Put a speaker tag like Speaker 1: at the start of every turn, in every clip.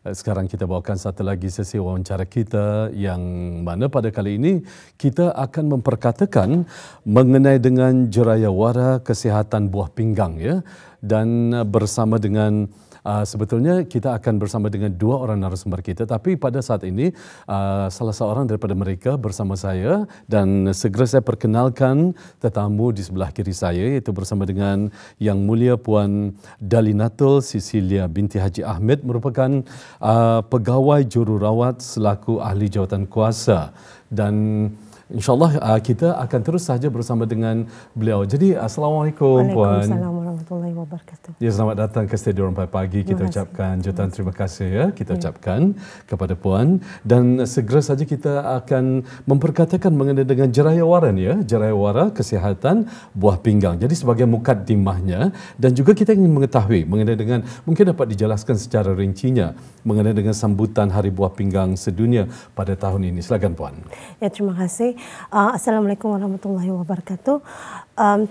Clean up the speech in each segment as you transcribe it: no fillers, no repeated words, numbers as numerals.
Speaker 1: Sekarang kita bawakan satu lagi sesi wawancara kita yang mana pada kali ini kita akan memperkatakan mengenai dengan jerayawara kesihatan buah pinggang ya, dan bersama dengan sebetulnya kita akan bersama dengan dua orang narasumber kita, tapi pada saat ini salah seorang daripada mereka bersama saya dan segera saya perkenalkan tetamu di sebelah kiri saya, iaitu bersama dengan Yang Mulia Puan Dalinatul Cecilia binti Haji Ahmed, merupakan pegawai jururawat selaku ahli jawatan kuasa, dan InsyaAllah kita akan terus saja bersama dengan beliau. Jadi Assalamualaikum Puan.
Speaker 2: Waalaikumsalam warahmatullahi wabarakatuh.
Speaker 1: Ya, selamat datang ke Studio Rampai Pagi. Kita ucapkan jutaan terima kasih ya. Kita ucapkan kepada Puan, dan segera saja kita akan memperkatakan mengenai dengan jerayawara ya, jerayawara kesihatan buah pinggang. Jadi sebagai mukaddimahnya, dan juga kita ingin mengetahui mengenai dengan, mungkin dapat dijelaskan secara rincinya mengenai dengan sambutan Hari Buah Pinggang Sedunia pada tahun ini. Silakan Puan.
Speaker 2: Ya, terima kasih. Assalamualaikum warahmatullahi wabarakatuh.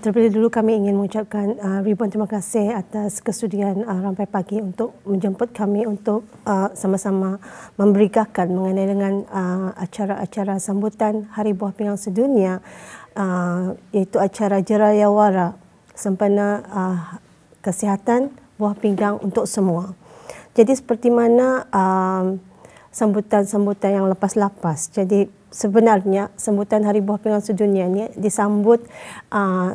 Speaker 2: Terlebih dulu kami ingin mengucapkan ribuan terima kasih atas kesudian Rampai Pagi untuk menjemput kami untuk sama-sama memberitakan mengenai dengan acara-acara sambutan Hari Buah Pinggang Sedunia, iaitu acara jerayawara sempena kesihatan buah pinggang untuk semua. Jadi seperti mana sambutan-sambutan yang lepas-lepas. Jadi sebenarnya sambutan Hari Buah Pinggang Sedunia ini disambut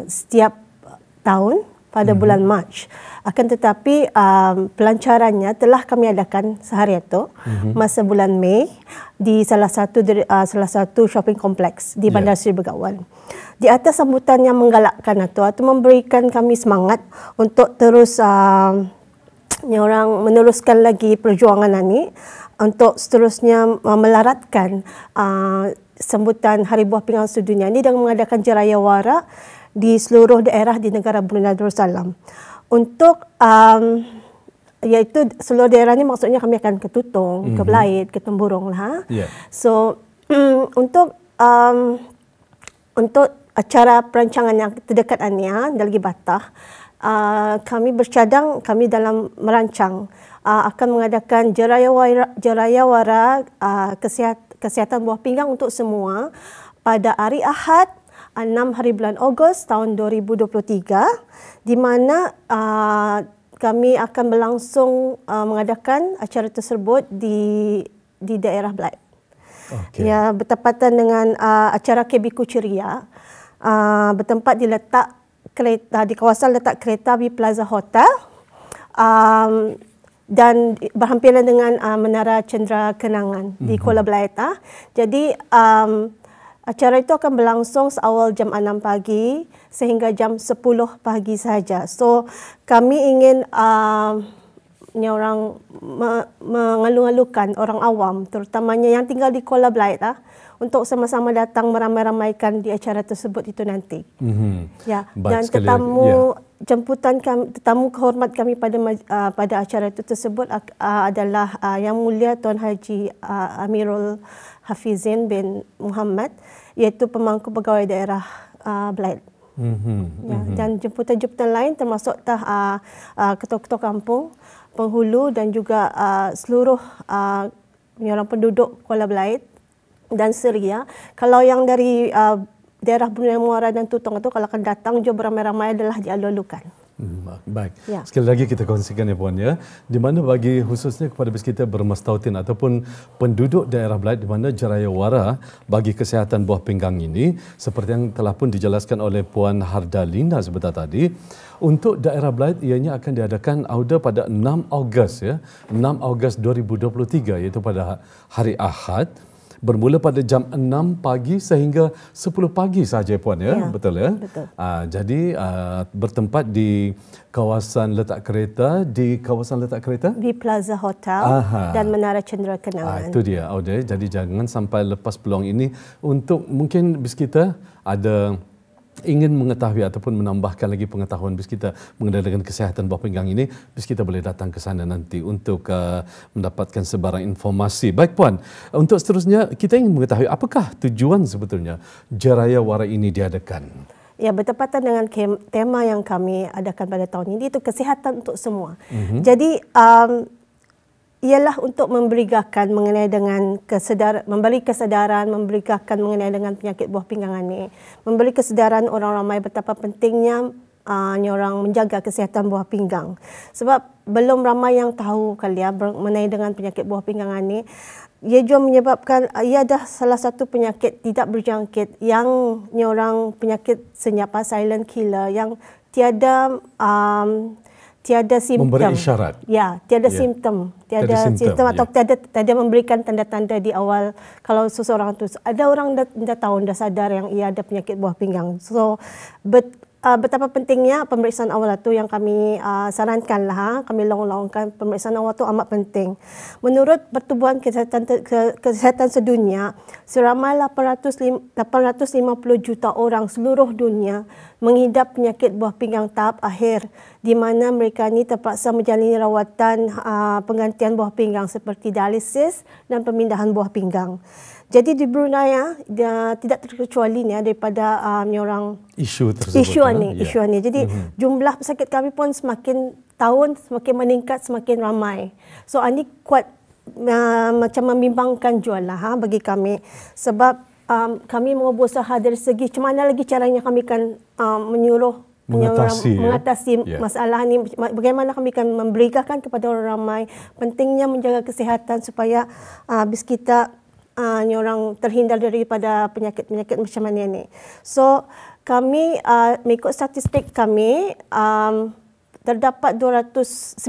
Speaker 2: setiap tahun pada bulan Mac. Akan tetapi pelancarannya telah kami adakan sehari itu masa bulan Mei di salah satu shopping kompleks di Bandar Seri Begawan. Di atas sambutan yang menggalakkan atau memberikan kami semangat untuk terus meneruskan lagi perjuangan ini untuk seterusnya melaratkan sambutan Hari Buah Pinggang Sedunia ini dengan mengadakan jerayawara di seluruh daerah di negara Brunei Darussalam. Untuk iaitu seluruh daerah ini maksudnya kami akan ke Tutong, ke Belait, ke Temburong lah. So untuk acara perancangan yang terdekat Ania dan lagi Batah, kami bercadang, kami dalam merancang akan mengadakan jerayawara kesihatan buah pinggang untuk semua pada hari Ahad 6 hari bulan Ogos tahun 2023, di mana kami akan berlangsung mengadakan acara tersebut di daerah Belait. Ya, bertepatan dengan acara Kebiku Ceria, bertempat di kawasan letak kereta di Plaza Hotel, dan berhampiran dengan Menara Cendera Kenangan di Kuala Belait. Jadi acara itu akan berlangsung seawal jam 6 pagi sehingga jam 10 pagi saja. So kami ingin mengalu-alukan orang awam, terutamanya yang tinggal di Kuala Belait, untuk sama-sama datang meramai-ramaikan di acara tersebut itu nanti. Ya, dan tetamu kehormat kami pada acara itu tersebut adalah Yang Mulia Tuan Haji Amirul Hafizin bin Muhammad, iaitu pemangku pegawai daerah Belait. Dan jemputan-jemputan lain termasuk ketua-ketua kampung, penghulu, dan juga seluruh orang penduduk Kuala Belait dan Seria. Kalau yang dari daerah Brunei Muara dan Tutong itu, kalau akan datang jom beramai-ramai adalah dialu-alukan.
Speaker 1: Baik. Sekali lagi kita kongsikan ya Puan ya, di mana bagi khususnya kepada kita bermastautin ataupun penduduk daerah Belait, di mana jerayawara bagi kesihatan buah pinggang ini seperti yang telah pun dijelaskan oleh Puan Hardalina sebentar tadi, untuk daerah Belait ianya akan diadakan pada 6 Ogos ya, 6 Ogos 2023, iaitu pada hari Ahad, bermula pada jam 6 pagi sehingga 10 pagi saja Puan ya, betul ya?
Speaker 2: Betul.
Speaker 1: Jadi bertempat di kawasan letak kereta, di
Speaker 2: Plaza Hotel dan Menara Cendera Kenangan.
Speaker 1: Itu dia. Jadi jangan sampai lepas peluang ini untuk mungkin bis kita ada ingin mengetahui ataupun menambahkan lagi pengetahuan bis kita mengenai dengan kesihatan buah pinggang ini, bis kita boleh datang ke sana nanti untuk mendapatkan sebarang informasi. Baik Puan, untuk seterusnya kita ingin mengetahui apakah tujuan sebetulnya jerayawara ini diadakan?
Speaker 2: Ya, bertepatan dengan tema yang kami adakan pada tahun ini, itu kesihatan untuk semua. Jadi ialah untuk memberikan mengenai dengan memberi kesedaran, memberikan mengenai dengan penyakit buah pinggang ini, memberi kesedaran orang ramai betapa pentingnya orang menjaga kesihatan buah pinggang. Sebab belum ramai yang tahu kali mengenai dengan penyakit buah pinggang ini. Ia juga menyebabkan ia adalah salah satu penyakit tidak berjangkit yang orang penyakit senyap, silent killer, yang tiada simptom.
Speaker 1: Memberi isyarat.
Speaker 2: Ya, tiada simptom. Tiada simptom atau tiada memberikan tanda-tanda di awal kalau seseorang tu ada orang dah tahu, dah sadar yang ia ada penyakit buah pinggang. So betapa pentingnya pemeriksaan awal itu yang kami sarankanlah, kami longkan pemeriksaan awal itu amat penting. Menurut Pertubuhan Kesihatan Sedunia, seramai 850 juta orang seluruh dunia mengidap penyakit buah pinggang tahap akhir, di mana mereka ini terpaksa menjalani rawatan penggantian buah pinggang seperti dialisis dan pemindahan buah pinggang. Jadi di Brunei dia tidak terkecuali daripada orang
Speaker 1: isu tersebut.
Speaker 2: Isu ini. Jadi jumlah pesakit kami pun semakin tahun semakin meningkat, semakin ramai. So ini kuat macam membimbangkan jualah bagi kami, sebab kami mau berusaha dari segi macam mana lagi caranya kami kan menyuruh mengatasi masalah ini, bagaimana kami akan memberikan kepada orang ramai pentingnya menjaga kesihatan supaya habis kita orang terhindar daripada penyakit-penyakit macam mana ni. So kami mengikut statistik kami terdapat 913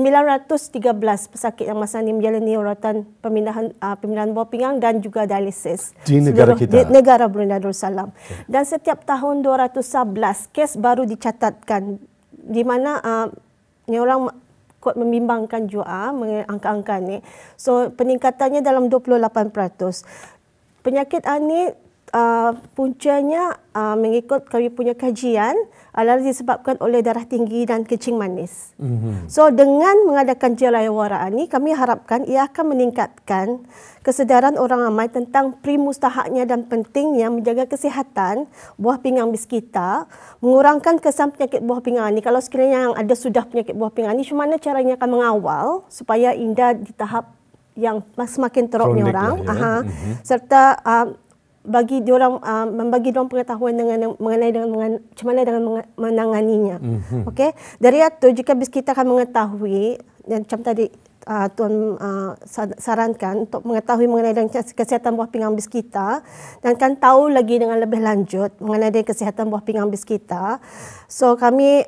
Speaker 2: pesakit yang masa ini menjalani rawatan pemindahan buah pinggang dan juga dialisis
Speaker 1: di negara kita,
Speaker 2: di negara Brunei Darussalam. Okay. Dan setiap tahun 211 kes baru dicatatkan, di mana orang kuat membimbangkan juga angka-angka ni. So peningkatannya dalam 28%. Penyakit ini puncanya mengikut kami punya kajian adalah disebabkan oleh darah tinggi dan kencing manis. So dengan mengadakan Jerayawara ini, kami harapkan ia akan meningkatkan kesedaran orang ramai tentang primustahaknya dan pentingnya menjaga kesihatan buah pinggang bis kita, mengurangkan kesan penyakit buah pinggang ini. Kalau sekiranya yang ada sudah penyakit buah pinggang ini, macam mana caranya akan mengawal supaya indah di tahap yang semakin teruknya orang, serta bagi diorang membagi diorang pengetahuan mengenai dengan macam mana dengan menanganinya. Okey, dari itu jika bis kita akan mengetahui dan macam tadi Tuan sarankan untuk mengetahui mengenai dengan kesihatan buah pinggang bis kita dan kan tahu lagi dengan lebih lanjut mengenai dengan kesihatan buah pinggang bis kita. So kami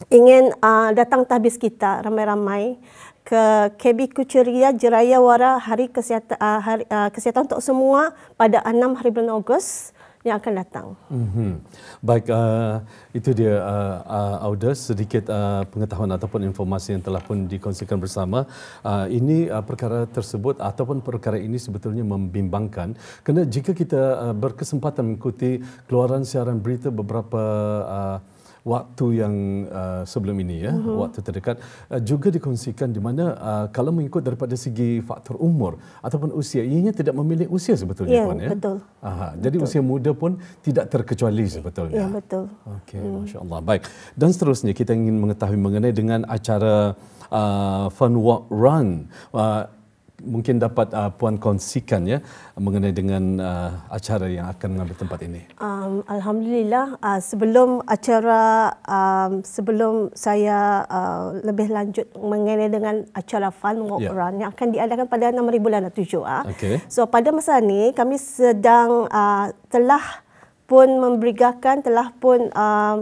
Speaker 2: ingin datang tahbis kita ramai-ramai ke KB Kuchuriya Jerayawara Hari Kesihatan untuk semua pada 6 hari bulan Ogos yang akan datang.
Speaker 1: Baik, itu dia Auda, sedikit pengetahuan ataupun informasi yang telah pun dikongsikan bersama. Ini perkara tersebut ataupun perkara ini sebetulnya membimbangkan, kerana jika kita berkesempatan mengikuti keluaran siaran berita beberapa waktu yang sebelum ini, waktu terdekat, juga dikongsikan di mana kalau mengikut daripada segi faktor umur ataupun usia, ianya tidak memilih usia sebetulnya, Puan.
Speaker 2: Betul.
Speaker 1: Jadi betul. Usia muda pun tidak terkecuali sebetulnya.
Speaker 2: Ya, betul.
Speaker 1: Okey, masya-Allah. Baik. Dan seterusnya kita ingin mengetahui mengenai dengan acara Fun Walk Run. Mungkin dapat Puan kongsikan mengenai dengan acara yang akan mengambil tempat ini.
Speaker 2: Alhamdulillah, sebelum acara, sebelum saya lebih lanjut mengenai dengan acara Fun Walk Run yang akan diadakan pada 6 hari bulan 7. So pada masa ini kami sedang telah pun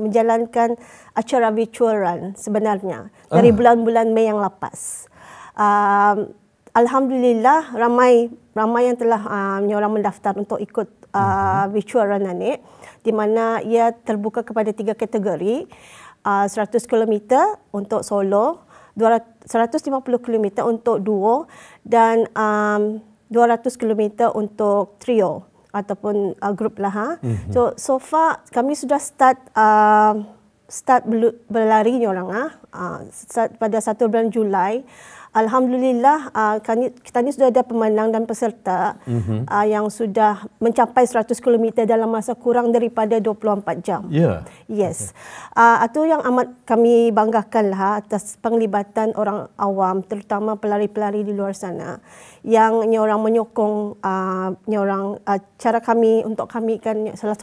Speaker 2: menjalankan acara virtual run sebenarnya dari bulan-bulan Mei yang lepas. Alhamdulillah ramai yang telah orang mendaftar untuk ikut virtual run ini, di mana ia terbuka kepada 3 kategori, 100 km untuk solo, 150 km untuk duo dan 200 km untuk trio ataupun grup lah. So far kami sudah start berlari ni orang start pada 1 bulan Julai. Alhamdulillah, kita ni sudah ada pemenang dan peserta yang sudah mencapai 100 km dalam masa kurang daripada 24 jam. Yes. Itu yang amat kami banggakan lah atas penglibatan orang awam, terutama pelari-pelari di luar sana yang orang menyokong cara kami untuk kami kan salah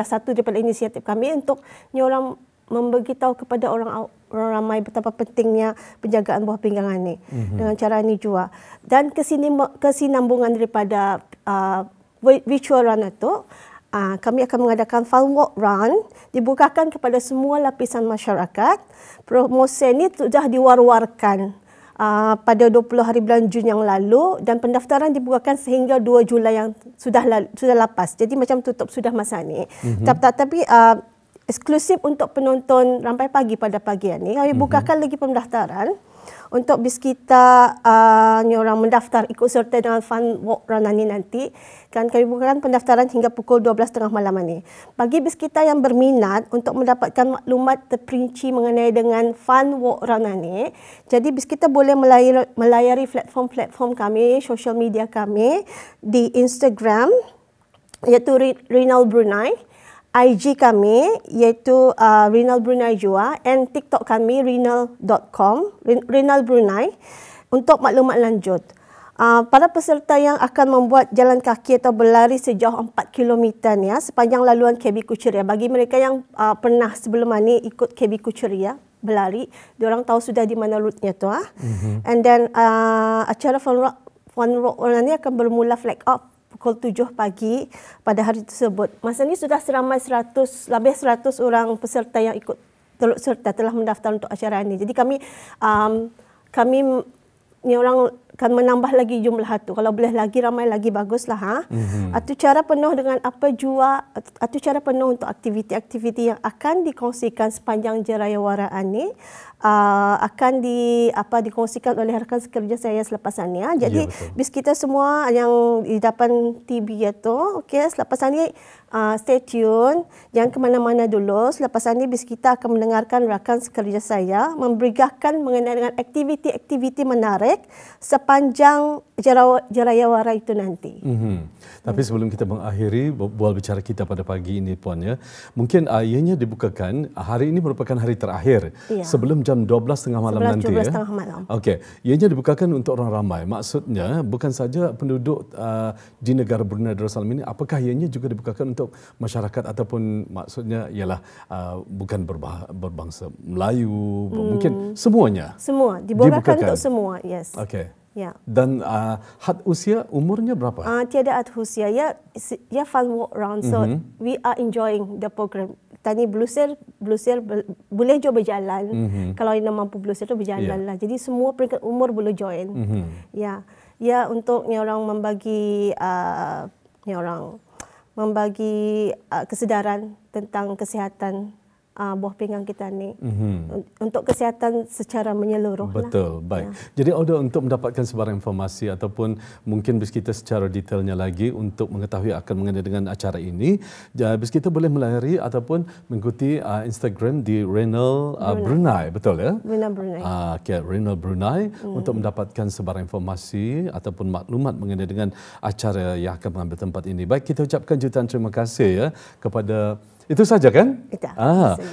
Speaker 2: satu daripada inisiatif kami untuk orang memberitahu kepada orang ramai betapa pentingnya penjagaan buah pinggang ini dengan cara ini juga. Dan kesinambungan daripada virtual run itu, kami akan mengadakan Fun Walk Run dibukakan kepada semua lapisan masyarakat. Promosi ini sudah diwar-warkan pada 20 hari bulan Jun yang lalu dan pendaftaran dibukakan sehingga 2 Julai yang sudah lepas. Jadi macam tutup sudah masa ini. Tapi eksklusif untuk penonton rampai pagi pada pagi ini, kami bukakan lagi pendaftaran untuk bis kita orang mendaftar ikut serta dengan Fun Walk Run ini nanti. Kan kami bukakan pendaftaran hingga pukul 12.30 malam ini. Bagi bis kita yang berminat untuk mendapatkan maklumat terperinci mengenai dengan Fun Walk Run ini, jadi bis kita boleh melayari platform-platform kami, social media kami di Instagram iaitu Rinal Brunei, IG kami iaitu Rinal Brunei juga, and TikTok kami rinal.com, Rinal Brunei untuk maklumat lanjut. Para peserta yang akan membuat jalan kaki atau berlari sejauh 4 km ya, sepanjang laluan KB Kucheriya. Bagi mereka yang pernah sebelum ini ikut KB Kucheriya berlari, diorang tahu sudah di mana rutenya tu. And then acara Fun Walk Run ini akan bermula flag off pukul 7 pagi pada hari tersebut. Masa ini sudah seramai 100 orang peserta yang ikut turut serta telah mendaftar untuk acara ini. Jadi kami orang akan menambah lagi jumlah itu. Kalau boleh lagi ramai lagi baguslah. Itu cara penuh dengan itu cara penuh untuk aktiviti-aktiviti yang akan dikongsikan sepanjang Jerayawara ini. Akan dikongsikan oleh rakan sekerja saya selepas ini. Jadi bis kita semua yang di depan TV itu, selepas ini stay tune, jangan ke mana-mana dulu. Selepas ini bis kita akan mendengarkan rakan sekerja saya memberikan mengenai dengan aktiviti-aktiviti menarik sepanjang Jerayawara itu nanti.
Speaker 1: Tapi sebelum kita mengakhiri bual bicara kita pada pagi ini, Puan, ya, mungkin ianya dibukakan hari ini merupakan hari terakhir sebelum jam 12.30 malam nanti.
Speaker 2: 12.30 malam.
Speaker 1: Okey, ianya dibukakan untuk orang ramai. Maksudnya bukan saja penduduk di negara Brunei Darussalam ini, apakah ianya juga dibukakan untuk masyarakat ataupun maksudnya ialah bukan berbangsa Melayu, mungkin semuanya.
Speaker 2: Semua dibukakan untuk semua, yes.
Speaker 1: Okey.
Speaker 2: Ya.
Speaker 1: Dan had usia umurnya berapa?
Speaker 2: Tiada had usia. Ya Fun Walk Run. So we are enjoying the program. Tani blusir boleh juga berjalan. Kalau yang mampu blusir tu berjalan lah. Jadi semua peringkat umur boleh join. Ya untuk orang membagi kesedaran tentang kesihatan buah pinggang kita ni untuk kesihatan secara menyeluruh.
Speaker 1: Betul, baik. Jadi untuk mendapatkan sebarang informasi ataupun mungkin bis kita secara detailnya lagi untuk mengetahui akan mengenai dengan acara ini, bis kita boleh melayari ataupun mengikuti Instagram di Rinal Brunei, betul ya?
Speaker 2: Rinal Brunei.
Speaker 1: Rinal Brunei untuk mendapatkan sebarang informasi ataupun maklumat mengenai dengan acara yang akan mengambil tempat ini. Baik, kita ucapkan jutaan terima kasih ya kepada itu saja kan?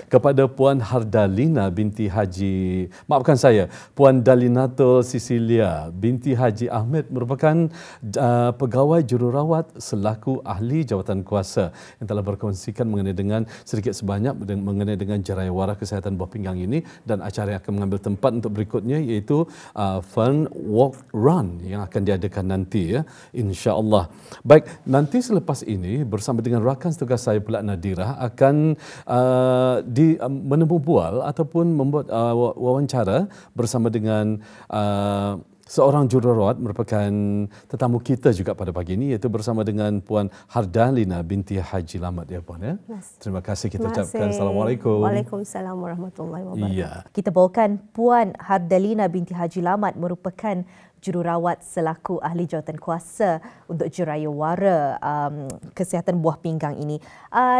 Speaker 1: Kepada Puan Hardalina binti Haji, maafkan saya, Puan Dalinato Cecilia binti Haji Ahmed merupakan pegawai jururawat selaku ahli jawatan kuasa yang telah berkongsikan mengenai dengan sedikit sebanyak mengenai dengan Jerayawara Kesihatan Buah Pinggang ini dan acara yang akan mengambil tempat untuk berikutnya iaitu Fun Walk Run yang akan diadakan nanti ya, insya-Allah. Baik, nanti selepas ini bersama dengan rakan setugas saya pula Nadirah akan menempuh bual ataupun membuat wawancara bersama dengan seorang jururawat merupakan tetamu kita juga pada pagi ini iaitu bersama dengan Puan Hardalina binti Haji Lamat ya Puan ya. Terima kasih kita ucapkan. Assalamualaikum.
Speaker 2: Waalaikumsalam warahmatullahi wabarakatuh.
Speaker 3: Kita bawakan Puan Hardalina binti Haji Lamat merupakan jururawat selaku ahli jawatan kuasa untuk Jurayawara Kesihatan Buah Pinggang ini.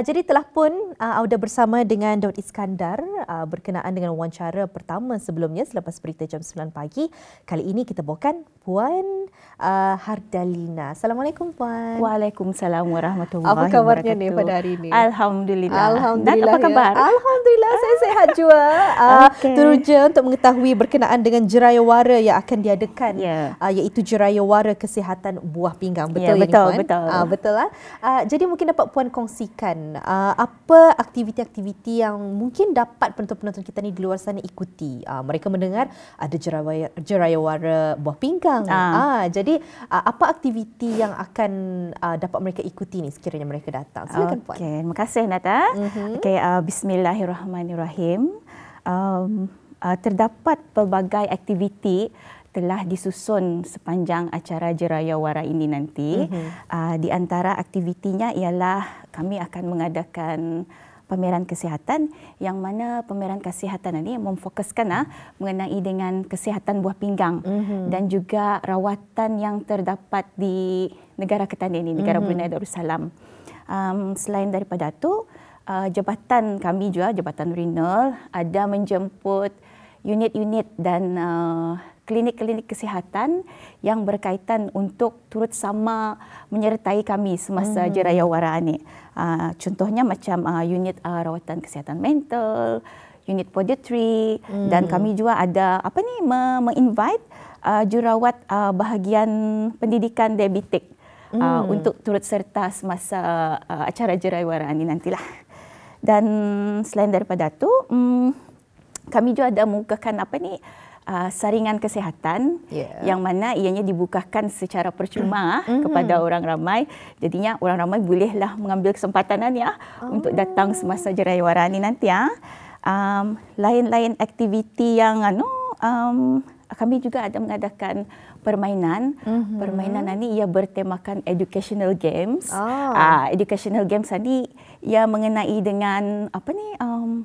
Speaker 3: Jadi telah pun Auda bersama dengan Daud Iskandar berkenaan dengan wawancara pertama sebelumnya selepas berita jam 9 pagi. Kali ini kita bawakan Puan Hardalina. Assalamualaikum Puan.
Speaker 4: Waalaikumsalam warahmatullahi wabarakatuh.
Speaker 3: Apa kabarnya nih pada hari ini?
Speaker 4: Alhamdulillah.
Speaker 3: Alhamdulillah.
Speaker 4: Dan apa kabar?
Speaker 3: Ya. Alhamdulillah saya sihat juga. Teruja untuk mengetahui berkenaan dengan Jurayawara yang akan diadakan, iaitu Jurayawara Kesihatan Buah Pinggang. Betul ini
Speaker 4: betul,
Speaker 3: Puan?
Speaker 4: betul.
Speaker 3: Betul lah. Jadi mungkin dapat Puan kongsikan apa aktiviti-aktiviti yang mungkin dapat penonton-penonton kita ni di luar sana ikuti. Mereka mendengar ada Jurayawara Buah Pinggang. Jadi apa aktiviti yang akan dapat mereka ikuti ni sekiranya mereka datang? Silakan Puan.
Speaker 4: Terima kasih Nata. Bismillahirrahmanirrahim. Terdapat pelbagai aktiviti telah disusun sepanjang acara Jurayawara ini nanti. Di antara aktivitinya ialah kami akan mengadakan pameran kesihatan yang mana pameran kesihatan ini memfokuskan mengenai dengan kesihatan buah pinggang dan juga rawatan yang terdapat di negara kita ini, negara Brunei Darussalam. Selain daripada itu, jabatan kami juga, Jabatan Renal, ada menjemput unit-unit dan klinik-klinik kesihatan yang berkaitan untuk turut sama menyertai kami semasa Jurayawara ini. Contohnya macam unit rawatan kesihatan mental, unit podiatri, dan kami juga ada me-invite jurawat bahagian pendidikan diabetik untuk turut serta semasa acara Jurayawara ini nantilah. Dan selain daripada itu, kami juga ada membukakan saringan kesihatan yang mana ianya dibukakan secara percuma kepada orang ramai. Jadinya orang ramai bolehlah mengambil kesempatan untuk datang semasa Jurayawara ini nanti. Lain-lain aktiviti yang kami juga ada mengadakan permainan. Permainan ini ia bertemakan educational games. Educational games ini ia mengenai dengan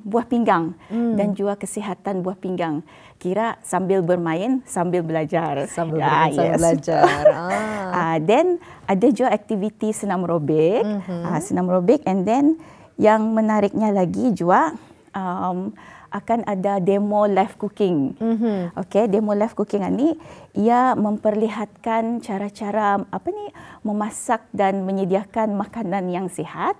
Speaker 4: buah pinggang dan juga kesihatan buah pinggang. Kira sambil bermain sambil belajar.
Speaker 3: Sambil belajar.
Speaker 4: Then ada juga aktiviti senam aerobik. Senam aerobik, and then yang menariknya lagi juga akan ada demo live cooking. Demo live cooking ini ia memperlihatkan cara-cara memasak dan menyediakan makanan yang sihat.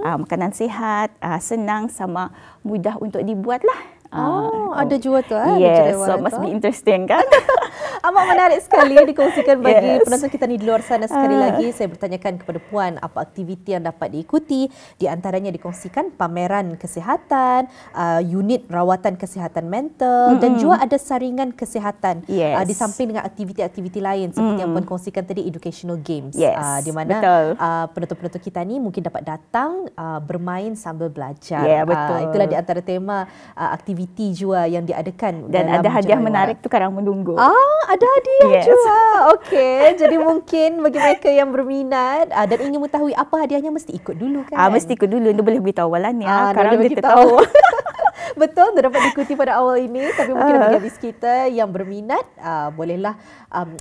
Speaker 4: Makanan sihat, senang sama mudah untuk dibuatlah.
Speaker 3: Ada juga tu.
Speaker 4: Yes, so must be interesting kan?
Speaker 3: Amat menarik sekali dikongsikan bagi penonton kita ni di luar sana. Sekali lagi saya bertanyakan kepada Puan apa aktiviti yang dapat diikuti. Di antaranya dikongsikan pameran kesihatan, unit rawatan kesihatan mental dan juga ada saringan kesihatan. Di samping dengan aktiviti-aktiviti lain seperti yang Puan kongsikan tadi, educational games. Di mana penonton-penonton kita ni mungkin dapat datang bermain sambil belajar. Itulah di antara tema aktiviti juga yang diadakan.
Speaker 4: Dan ada hadiah menarik tu sekarang menunggu.
Speaker 3: Ada hadiah juga. Okey, jadi mungkin bagi mereka yang berminat dan ingin mengetahui apa hadiahnya mesti ikut dulu kan?
Speaker 4: Mesti ikut dulu. Dia boleh beritahu awalan
Speaker 3: sekarang dia tahu. Betul, dia dapat diikuti pada awal ini. Tapi mungkin bagi habis kita yang berminat, bolehlah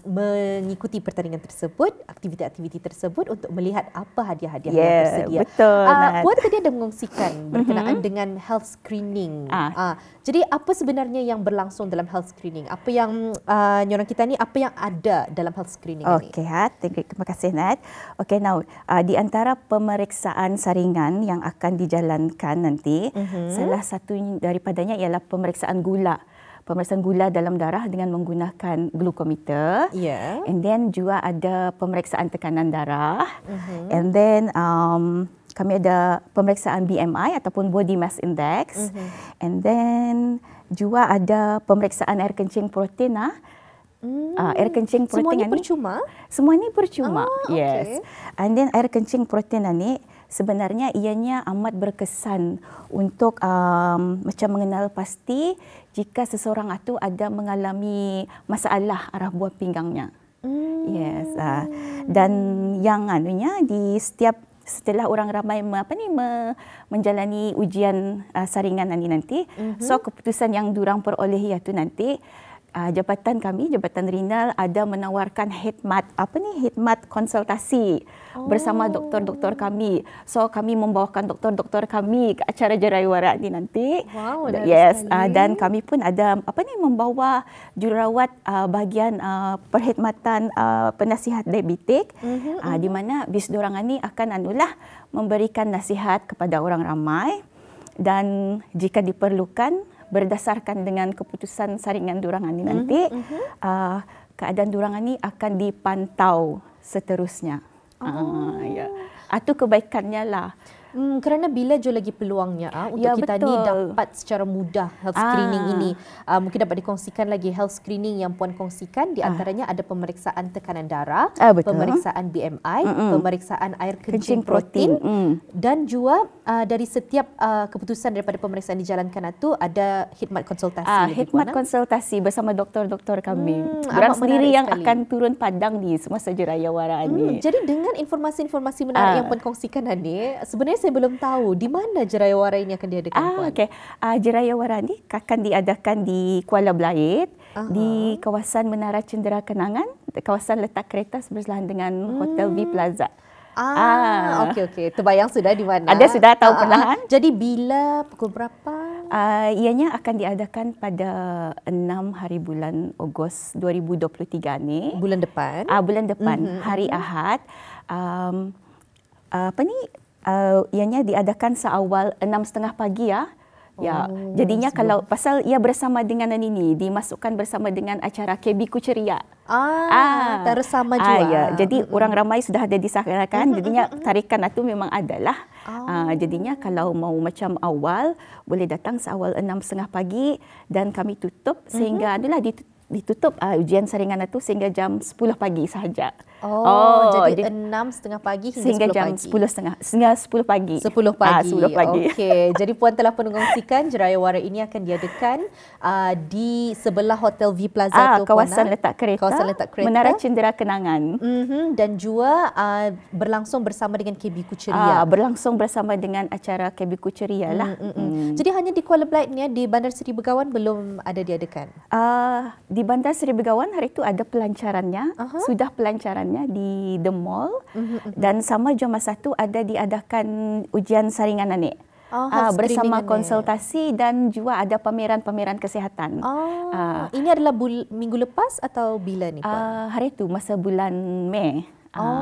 Speaker 3: mengikuti pertandingan tersebut, aktiviti-aktiviti tersebut untuk melihat apa hadiah-hadiah yang tersedia.
Speaker 4: Betul.
Speaker 3: Puan tadi ada mengongsikan berkenaan dengan health screening. Jadi apa sebenarnya yang berlangsung dalam health screening? Apa yang nyorang kita ni, apa yang ada dalam health screening ini?
Speaker 4: Terima kasih Nat. Now di antara pemeriksaan saringan yang akan dijalankan nanti, salah satu daripadanya ialah pemeriksaan gula. Pemeriksaan gula dalam darah dengan menggunakan glukometer. And then juga ada pemeriksaan tekanan darah. And then kami ada pemeriksaan BMI ataupun body mass index. And then juga ada pemeriksaan air kencing protein. Air kencing protein
Speaker 3: Semua ni percuma?
Speaker 4: Semua ni percuma. Yes. And then air kencing protein ni sebenarnya ianya amat berkesan untuk macam mengenal pasti jika seseorang itu ada mengalami masalah arah buah pinggangnya. Yes. Dan yang di setelah orang ramai menjalani ujian saringan nanti, so keputusan yang diorang peroleh iaitu nanti jabatan kami, Jabatan Renal ada menawarkan khidmat, khidmat konsultasi bersama doktor-doktor kami. So kami membawakan doktor-doktor kami ke acara Jerayawara ini nanti.
Speaker 3: Wow,
Speaker 4: yes, dan kami pun ada membawa jururawat bahagian perkhidmatan penasihat diabetik, di mana bis dorang ini akan memberikan nasihat kepada orang ramai, dan jika diperlukan berdasarkan dengan keputusan saringan durangan ini nanti, keadaan durangan ini akan dipantau seterusnya. Ya. Itu kebaikannya lah.
Speaker 3: Kerana bila je lagi peluangnya untuk kita ni dapat secara mudah health screening ini. Mungkin dapat dikongsikan lagi health screening yang Puan kongsikan, di antaranya ada pemeriksaan tekanan darah, pemeriksaan BMI, pemeriksaan air kencing protein, dan juga dari setiap keputusan daripada pemeriksaan dijalankan itu ada khidmat konsultasi.
Speaker 4: Khidmat konsultasi bersama doktor-doktor kami. Berang sendiri yang sekali akan turun padang di semasa Jerayawara ini.
Speaker 3: Jadi dengan informasi-informasi menarik yang Puan kongsikan ni, sebenarnya saya belum tahu di mana Jerayawara ini akan diadakan, Puan.
Speaker 4: Jerayawara ini akan diadakan di Kuala Belait, di kawasan Menara Cendera Kenangan, kawasan letak kereta sebelahan dengan Hotel V Plaza.
Speaker 3: Okey. Terbayang sudah di mana?
Speaker 4: Ada sudah tahu perlahan.
Speaker 3: Jadi bila, pukul berapa?
Speaker 4: Ianya akan diadakan pada 6 hari bulan Ogos 2023 ni.
Speaker 3: Bulan depan?
Speaker 4: Bulan depan, hari Ahad. Ianya diadakan seawal 6.30 pagi ya. Jadinya kalau pasal ia bersama dengan ini dimasukkan bersama dengan acara KB Kuceria.
Speaker 3: Terus sama juga.
Speaker 4: Jadi orang ramai sudah ada disahkan. Jadinya tarikan itu memang adalah. Jadinya kalau mau macam awal boleh datang seawal 6.30 pagi dan kami tutup sehingga ditutup ujian saringan itu sehingga jam 10 pagi sahaja.
Speaker 3: Jadi 6.30 pagi hingga 10
Speaker 4: jam
Speaker 3: pagi.
Speaker 4: Hingga 10 pagi.
Speaker 3: 10 pagi.
Speaker 4: 10 pagi.
Speaker 3: Okey. Jadi Puan telah mengkongsikan Jerayawara ini akan diadakan di sebelah Hotel V Plaza
Speaker 4: kawasan letak kereta. Menara Cendera Kenangan.
Speaker 3: Dan juga berlangsung bersama dengan KB Kuceria.
Speaker 4: Berlangsung bersama dengan acara KB Kuceria lah.
Speaker 3: Jadi hanya di Kuala Belait ni, di Bandar Seri Begawan belum ada diadakan.
Speaker 4: Di Bandar Seri Begawan hari itu ada pelancarannya. Sudah pelancarannya di The Mall, dan sama jam masa tu ada diadakan ujian saringan anik bersama konsultasi dan juga ada pameran-pameran kesihatan.
Speaker 3: Ini adalah minggu lepas atau bila ni, Puan?
Speaker 4: Hari itu masa bulan Mei.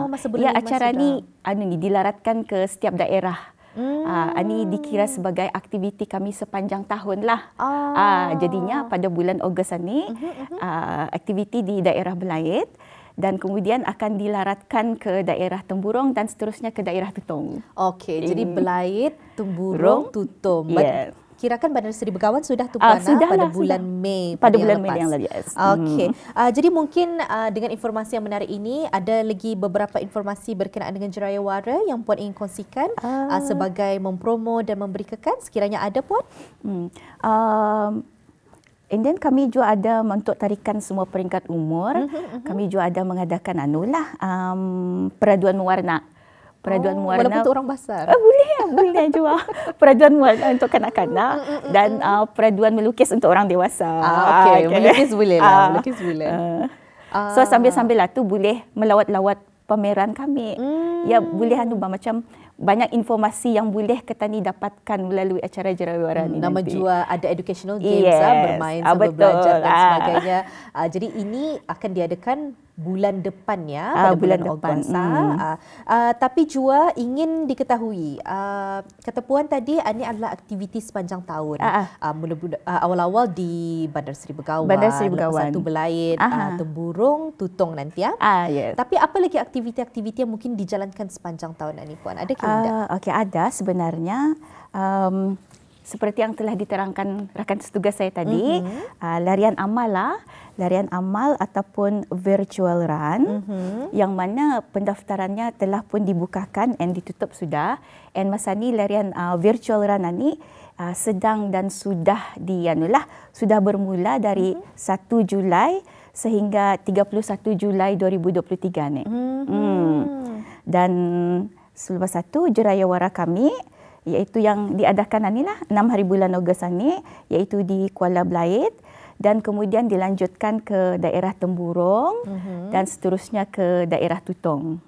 Speaker 3: Masa bulan Mei
Speaker 4: acara ni dilaratkan ke setiap daerah. Ini dikira sebagai aktiviti kami sepanjang tahun lah. Jadinya pada bulan Ogos ini aktiviti di daerah Belait, dan kemudian akan dilaratkan ke daerah Temburong dan seterusnya ke daerah Tutong.
Speaker 3: Okey, jadi Belait, Temburong, Tutong. Kirakan Bandar Seri Begawan sudah tu, Puan, pada bulan Mei
Speaker 4: pada bulan Mei yang lalu.
Speaker 3: Okey. Jadi mungkin dengan informasi yang menarik ini, ada lagi beberapa informasi berkenaan dengan Jerayawara yang Puan ingin kongsikan sebagai mempromo dan memberi kekan, sekiranya ada, Puan?
Speaker 4: And then kami juga ada untuk tarikan semua peringkat umur. Kami juga ada mengadakan peraduan warna.
Speaker 3: Walaupun untuk orang besar.
Speaker 4: Boleh juga. Peraduan warna untuk kanak-kanak dan peraduan melukis untuk orang dewasa.
Speaker 3: Melukis boleh lah. Melukis boleh.
Speaker 4: So sambil-sambil tu boleh melawat-lawat pameran kami. Ya boleh macam banyak informasi yang boleh kita ni dapatkan melalui acara Jerayawara ni.
Speaker 3: Nama juga ada educational games, bermain sambil belajar dan sebagainya. Jadi ini akan diadakan bulan depannya, pada bulan Ogos. Tapi juga ingin diketahui, kata Puan tadi, ini adalah aktiviti sepanjang tahun. Awal-awal di Bandar Seri Begawan, lepas itu Belait, Temburong, Tutong nanti.
Speaker 4: Yes.
Speaker 3: Tapi apa lagi aktiviti-aktiviti yang mungkin dijalankan sepanjang tahun ini, Puan? Ada ke tidak?
Speaker 4: Okey, ada sebenarnya. Seperti yang telah diterangkan rakan setugas saya tadi, larian amal ataupun virtual run, yang mana pendaftarannya telah pun dibukakan dan ditutup sudah. Dan masa ni larian virtual run ini sedang dan sudah sudah bermula dari 1 Julai sehingga 31 Julai 2023 ni. Dan selepas itu Jerayawara kami, iaitu yang diadakan 6 hari bulan Ogos ni, iaitu di Kuala Belait, dan kemudian dilanjutkan ke daerah Temburong dan seterusnya ke daerah Tutong.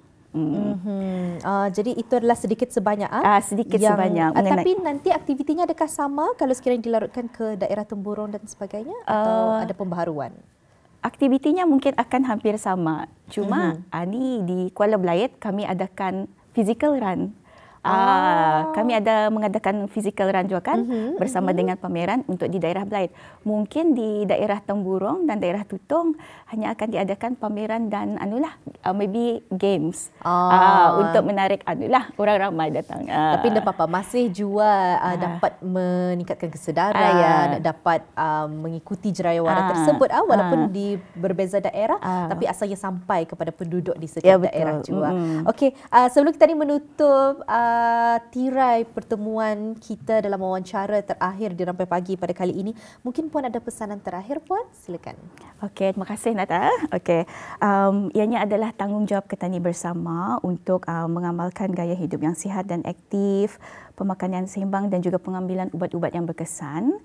Speaker 3: Jadi itu adalah sedikit sebanyak
Speaker 4: sedikit sebanyak.
Speaker 3: Tapi nanti aktivitinya adakah sama kalau sekiranya dilarutkan ke daerah Temburong dan sebagainya atau ada pembaharuan?
Speaker 4: Aktivitinya mungkin akan hampir sama. Cuma ni di Kuala Belait kami adakan physical run. Kami ada mengadakan physical run juga kan bersama dengan pameran untuk di daerah Belait. Mungkin di daerah Temburong dan daerah Tutong hanya akan diadakan pameran dan maybe games untuk menarik orang ramai datang.
Speaker 3: Tapi tidak apa-apa, masih jua dapat meningkatkan kesedaran, dapat mengikuti jerayawara tersebut walaupun di berbeza daerah, tapi asalnya sampai kepada penduduk di setiap daerah jua. Okey, sebelum kita ni menutup tirai pertemuan kita dalam wawancara terakhir di Rampai Pagi pada kali ini, mungkin Puan ada pesanan terakhir, Puan? Silakan.
Speaker 4: Okey, terima kasih Nata. Okey, ianya adalah tanggungjawab kita ni bersama untuk mengamalkan gaya hidup yang sihat dan aktif, pemakanan seimbang dan juga pengambilan ubat-ubat yang berkesan.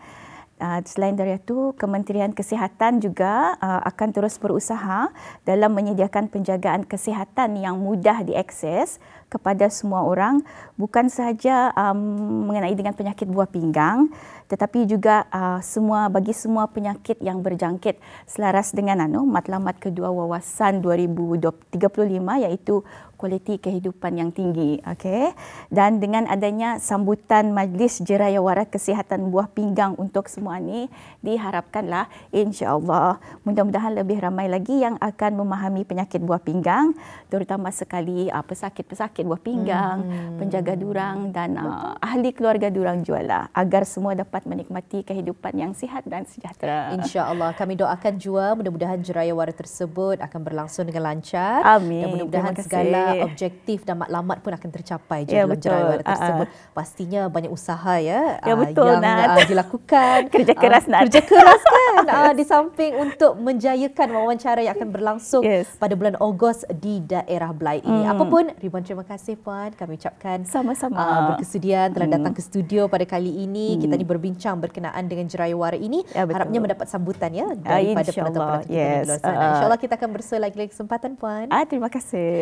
Speaker 4: Selain dari itu, Kementerian Kesihatan juga akan terus berusaha dalam menyediakan penjagaan kesihatan yang mudah diakses kepada semua orang, bukan sahaja mengenai dengan penyakit buah pinggang, tetapi juga bagi semua penyakit yang berjangkit selaras dengan matlamat kedua wawasan 2035 iaitu kualiti kehidupan yang tinggi. Okey. Dan dengan adanya sambutan Majlis Jerayawara Kesihatan Buah Pinggang untuk semua ni, diharapkanlah insya-Allah mudah-mudahan lebih ramai lagi yang akan memahami penyakit buah pinggang, terutama sekali pesakit-pesakit buah pinggang, penjaga durang dan ahli keluarga durang jualah, agar semua dapat menikmati kehidupan yang sihat dan sejahtera.
Speaker 3: Insya-Allah kami doakan jua mudah-mudahan jerayawara tersebut akan berlangsung dengan lancar.
Speaker 4: Amin.
Speaker 3: Dan mudah-mudahan segala objektif dan matlamat pun akan tercapai dalam jerayawara tersebut. Pastinya banyak usaha yang dilakukan.
Speaker 4: Kerja keras
Speaker 3: kerja keras kan di samping untuk menjayakan wawancara yang akan berlangsung pada bulan Ogos di daerah Belait ini. Apapun, ribuan terima kasih Puan, kami ucapkan
Speaker 4: sama-sama
Speaker 3: berkesudian telah datang ke studio pada kali ini. Kita ni berbincang berkenaan dengan jerayawara ini. Harapnya mendapat sambutan daripada penonton-penonton kita di luar sana. InsyaAllah kita akan bersua lagi kesempatan Puan.
Speaker 4: Terima kasih.